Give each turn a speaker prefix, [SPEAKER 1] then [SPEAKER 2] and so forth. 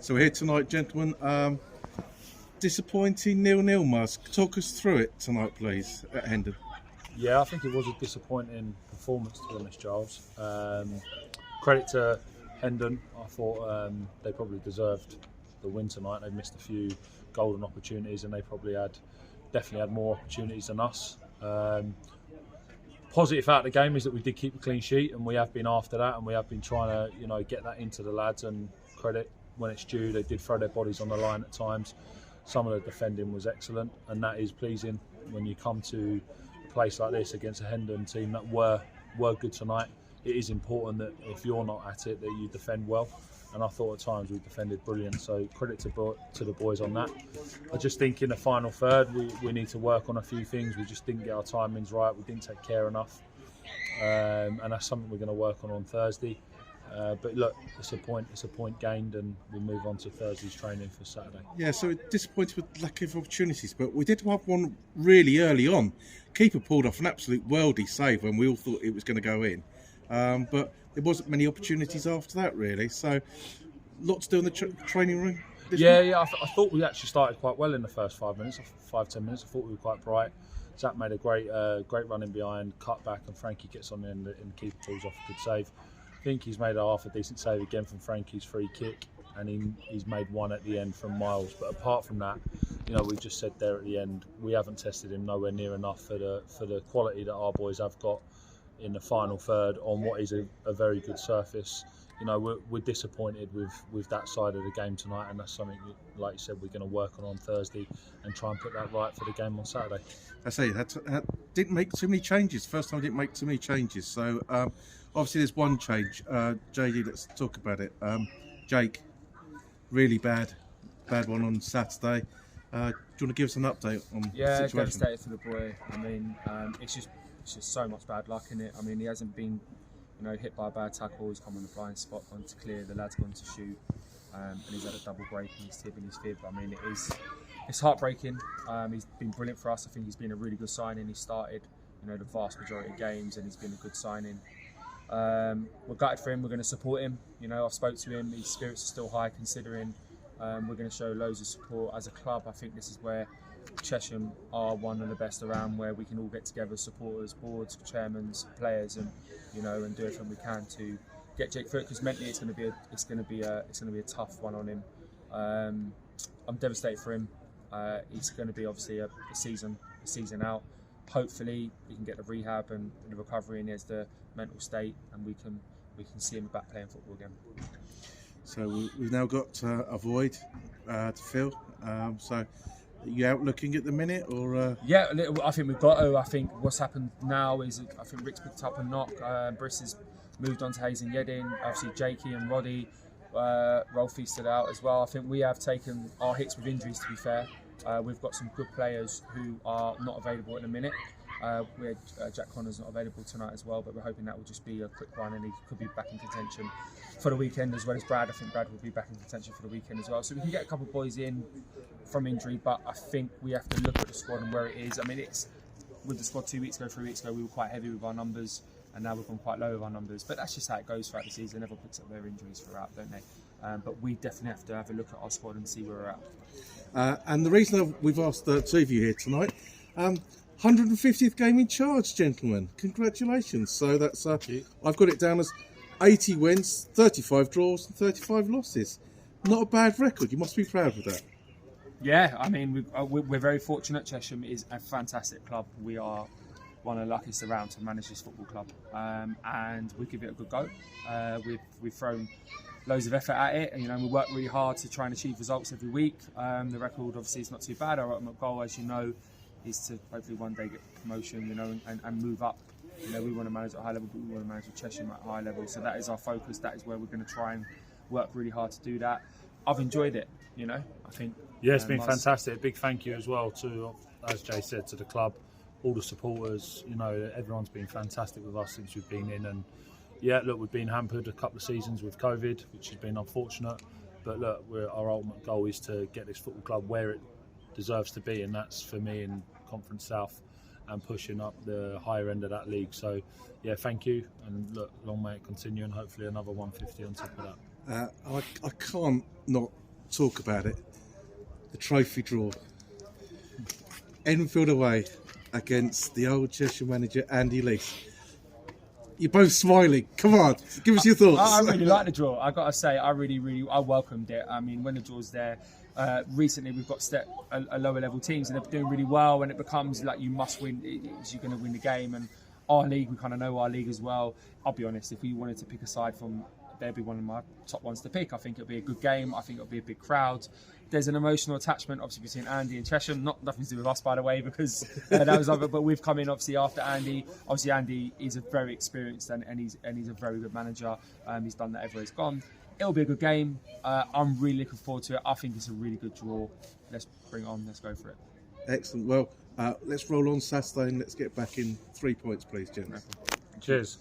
[SPEAKER 1] So we're here tonight, gentlemen. Disappointing 0-0, Musk. Talk us through it tonight, please, at Hendon.
[SPEAKER 2] Yeah, I think it was a disappointing performance, to be honest, Giles. Credit to Hendon. I thought they probably deserved the win tonight. They missed a few golden opportunities, and they probably definitely had more opportunities than us. Positive out of the game is that we did keep a clean sheet, and we have been after that, and we have been trying to, get that into the lads. And credit when it's due, they did throw their bodies on the line at times. Some of the defending was excellent, and that is pleasing when you come to a place like this against a Hendon team that were good tonight. It is important that if you're not at it, that you defend well. And I thought at times we defended brilliant. So credit to the boys on that. I just think in the final third, we need to work on a few things. We just didn't get our timings right. We didn't take care enough. And that's something we're going to work on Thursday. But look, it's a point gained, and we move on to Thursday's training for Saturday.
[SPEAKER 1] Yeah, so disappointed with lack of opportunities, but we did have one really early on. Keeper pulled off an absolute worldie save when we all thought it was going to go in. But there wasn't many opportunities after that, really. So, lot to do in the training room.
[SPEAKER 2] I thought we actually started quite well in the first 5 minutes, 5-10 minutes. I thought we were quite bright. Zach made a great run in behind, cut back, and Frankie gets on in and the keeper pulls off a good save. I think he's made half a decent save again from Frankie's free kick, and he's made one at the end from Miles. But apart from that, we just said there at the end, we haven't tested him nowhere near enough for the quality that our boys have got in the final third on what is a very good surface. We're disappointed with that side of the game tonight, and that's something, like you said, we're going to work on Thursday and try and put that right for the game on Saturday.
[SPEAKER 1] I say that didn't make too many changes. First time I didn't make too many changes. So obviously there's one change. JD, let's talk about it. Jake, really bad one on Saturday. Do you want to give us an update on the situation?
[SPEAKER 3] Devastated for the boy. I mean, it's just so much bad luck in it. I mean, he hasn't been hit by a bad tackle. He's come on the blind spot, gone to clear, the lad's gone to shoot, and he's had a double break in his tib and his fib. I mean, it's heartbreaking. He's been brilliant for us. I think he's been a really good signing. He started the vast majority of games, and he's been a good signing. We're gutted for him. We're going to support him. I've spoke to him. His spirits are still high, considering we're going to show loads of support as a club. I think this is where Chesham are one of the best around, where we can all get together, supporters, boards, chairmans, players, and and do everything we can to get Jake through it, because mentally it's going to be a tough one on him. I'm devastated for him. It's going to be obviously a season out. Hopefully he can get the rehab and the recovery, and he has the mental state, and we can see him back playing football again.
[SPEAKER 1] So we've now got a void to fill. So are you out looking at the minute, or?
[SPEAKER 3] Yeah, I think we've got to. I think what's happened now is I think Rick's picked up a knock. Briss has moved on to Hayes and Yedin. Obviously Jakey and Roddy, Rolfie stood out as well. I think we have taken our hits with injuries, to be fair. We've got some good players who are not available at the minute. Jack Connor's not available tonight as well, but we're hoping that will just be a quick one, and he could be back in contention for the weekend, as well as Brad. I think Brad will be back in contention for the weekend as well. So we can get a couple of boys in from injury, but I think we have to look at the squad and where it is. I mean, it's with the squad 3 weeks ago, we were quite heavy with our numbers, and now we've gone quite low with our numbers. But that's just how it goes throughout the season. Everyone picks up their injuries throughout, don't they? But we definitely have to have a look at our squad and see where we're at.
[SPEAKER 1] And the reason we've asked two of you here tonight, 150th game in charge, gentlemen. Congratulations. So that's I've got it down as 80 wins, 35 draws, and 35 losses. Not a bad record. You must be proud of that.
[SPEAKER 3] Yeah, I mean, we're very fortunate. Chesham is a fantastic club. We are one of the luckiest around to manage this football club, and we give it a good go. We've thrown loads of effort at it, and we work really hard to try and achieve results every week. The record obviously is not too bad. Our ultimate goal, as you know, is to hopefully one day get promotion, and move up. We want to manage at a high level, but we want to manage with Chesham at a high level. So that is our focus. That is where we're going to try and work really hard to do that. I've enjoyed it. I think.
[SPEAKER 2] Yeah, it's been fantastic. Big thank you as well to, as Jay said, to the club, all the supporters. Everyone's been fantastic with us since we've been in. And yeah, look, we've been hampered a couple of seasons with COVID, which has been unfortunate. But look, our ultimate goal is to get this football club where it deserves to be, and that's for me in Conference South and pushing up the higher end of that league. So yeah, thank you, and look, long may it continue, and hopefully another 150 on top of that.
[SPEAKER 1] I can't not talk about it. The trophy draw. Enfield away against the old Chesham manager Andy Lees. You're both smiling. Come on, give us your thoughts.
[SPEAKER 3] I really like the draw. I got to say, I welcomed it. I mean, when the draw's there, recently we've got a lower level teams and they're doing really well, and it becomes like you must win. You're going to win the game, and our league, we kind of know our league as well. I'll be honest, if we wanted to pick a side from, they'd be one of my top ones to pick. I think it'll be a good game. I think it'll be a big crowd. There's an emotional attachment, obviously, between Andy and Chesham. Nothing to do with us, by the way, because that was other. But we've come in obviously after Andy. Obviously, Andy is a very experienced and he's a very good manager. He's done that everywhere he's gone. It'll be a good game. I'm really looking forward to it. I think it's a really good draw. Let's bring it on. Let's go for it.
[SPEAKER 1] Excellent. Well, let's roll on Saturday and let's get back in 3 points, please, gents.
[SPEAKER 2] Cheers.